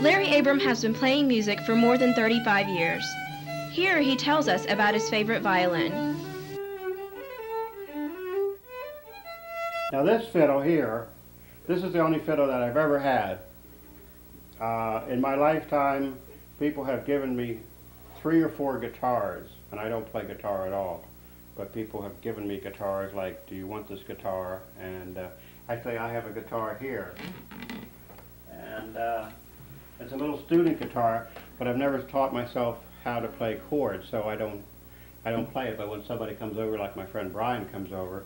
Larry Abram has been playing music for more than 35 years. Here he tells us about his favorite violin. Now this fiddle here, this is the only fiddle that I've ever had. In my lifetime, people have given me 3 or 4 guitars, and I don't play guitar at all. But people have given me guitars like, do you want this guitar? And actually I have a guitar here. And it's a little student guitar, but I've never taught myself how to play chords, so I don't play it. But when somebody comes over, like my friend Brian comes over,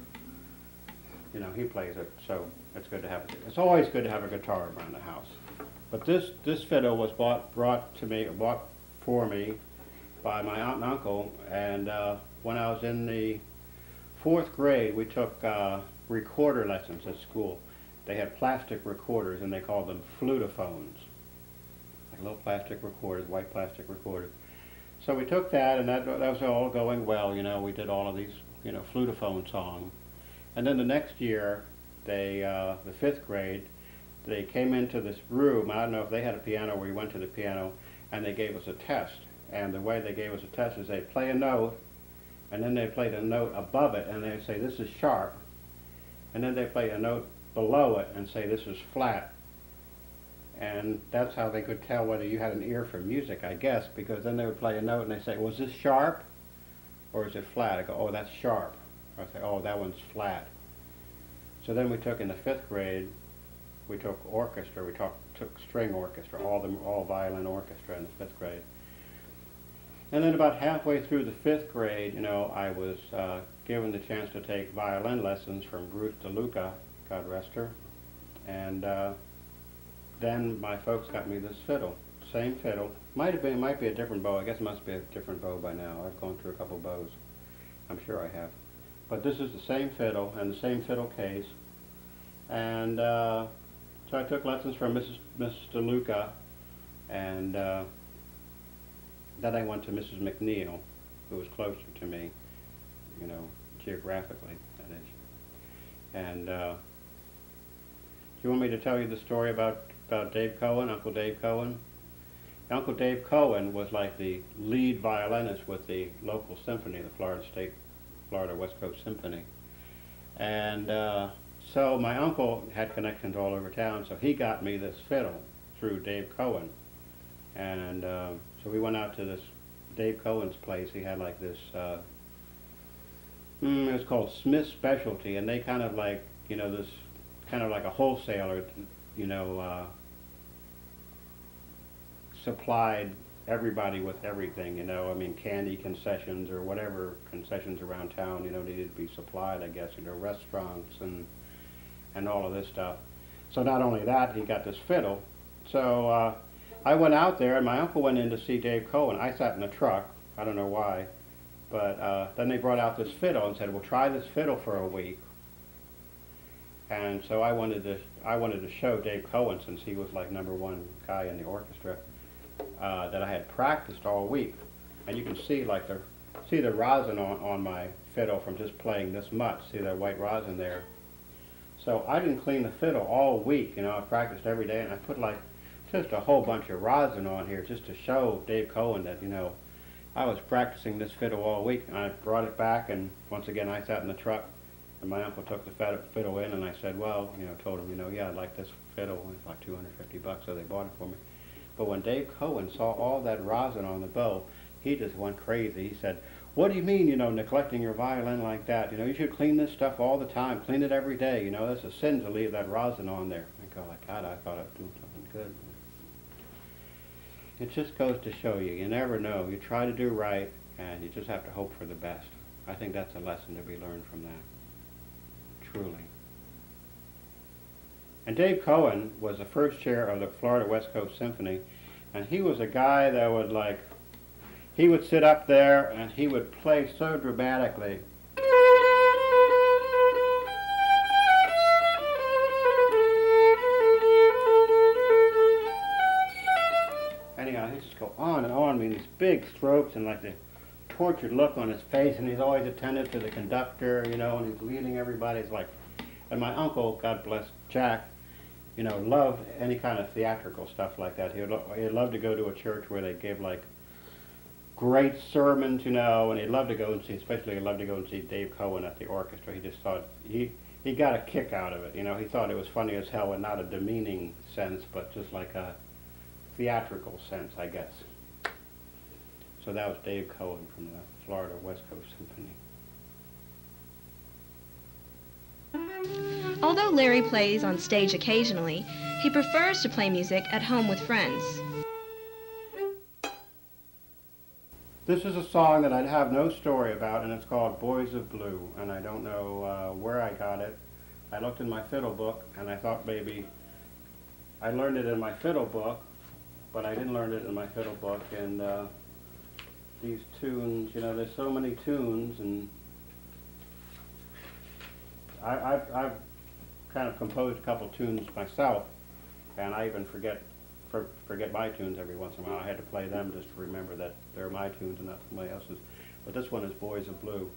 you know, he plays it, so it's good to have it. It's always good to have a guitar around the house. But this fiddle was bought for me by my aunt and uncle, and when I was in the 4th grade, we took recorder lessons at school. They had plastic recorders, and they called them flutophones, like little plastic recorders, white plastic recorders. So we took that, and that was all going well. You know, we did all of these, you know, flutophone songs. And then the next year, they, the 5th grade, they came into this room. I don't know if they had a piano, or we went to the piano, and they gave us a test. And the way they gave us a test is they'd play a note, and then they played a note above it, and they'd say, this is sharp. And then they play a note below it and say, this is flat. And that's how they could tell whether you had an ear for music, I guess, because then they would play a note and they say, was this sharp or is it flat? I go, oh, that's sharp. Or I say, oh, that one's flat. So then we took, in the 5th grade, we took orchestra, we took string orchestra, all violin orchestra in the 5th grade. And then about halfway through the 5th grade, you know, I was given the chance to take violin lessons from Ruth DeLuca, God rest her. And then my folks got me this fiddle, same fiddle. Might be a different bow. I guess it must be a different bow by now. I've gone through a couple bows. I'm sure I have. But this is the same fiddle and the same fiddle case. And so I took lessons from Mrs. DeLuca, and then I went to Mrs. McNeil, who was closer to me, you know, geographically, that is. And do you want me to tell you the story about Dave Cohen, Uncle Dave Cohen? Uncle Dave Cohen was like the lead violinist with the local symphony, the Florida West Coast Symphony. And so my uncle had connections all over town, so he got me this fiddle through Dave Cohen. And so we went out to this Dave Cohen's place. He had like this, it was called Smith Specialty, and they kind of like, you know, this kind of like a wholesaler, you know, supplied everybody with everything, you know. I mean, candy concessions or whatever concessions around town, you know, needed to be supplied, I guess, you know, restaurants and all of this stuff. So not only that, he got this fiddle. So I went out there, and my uncle went in to see Dave Cohen. I sat in the truck. I don't know why. But then they brought out this fiddle and said, well, try this fiddle for a week. And so I wanted to show Dave Cohen, since he was like #1 guy in the orchestra, that I had practiced all week. And you can see like the rosin on my fiddle from just playing this much. See that white rosin there? So I didn't clean the fiddle all week. You know, I practiced every day, and I put like just a whole bunch of rosin on here just to show Dave Cohen that, you know, I was practicing this fiddle all week. And I brought it back, and once again I sat in the truck, and my uncle took the fiddle in, and I said, well, you know, told him, you know, yeah, I'd like this fiddle. It's like $250, so they bought it for me. But when Dave Cohen saw all that rosin on the bow, he just went crazy. He said, what do you mean, you know, neglecting your violin like that? You know, you should clean this stuff all the time. Clean it every day. You know, it's a sin to leave that rosin on there. I go like, God, I thought I was doing something good. It just goes to show you, you never know. You try to do right, and you just have to hope for the best. I think that's a lesson to be learned from that, truly. And Dave Cohen was the first chair of the Florida West Coast Symphony, and he was a guy that would like, he would sit up there and he would play so dramatically. Anyhow, he'd just go on and on, I mean, these big strokes and like the tortured look on his face, and he's always attentive to the conductor, you know, and he's leading everybody. It's like, and my uncle, God bless Jack, you know, loved any kind of theatrical stuff like that. He'd love to go to a church where they gave like great sermons, you know, and he'd love to go and see, especially he'd love to go and see Dave Cohen at the orchestra. He just thought, he got a kick out of it, you know. He thought it was funny as hell in not a demeaning sense, but just like a theatrical sense, I guess. So that was Dave Cohen from the Florida West Coast Symphony. Although Larry plays on stage occasionally, he prefers to play music at home with friends. This is a song that I have no story about, and it's called Boys of Blue, and I don't know where I got it. I looked in my fiddle book, and I thought maybe I learned it in my fiddle book, but I didn't learn it in my fiddle book, and these tunes, you know, there's so many tunes, and I've kind of composed a couple tunes myself, and I even forget my tunes every once in a while. I had to play them just to remember that they're my tunes and not somebody else's. But this one is Boys of Blue.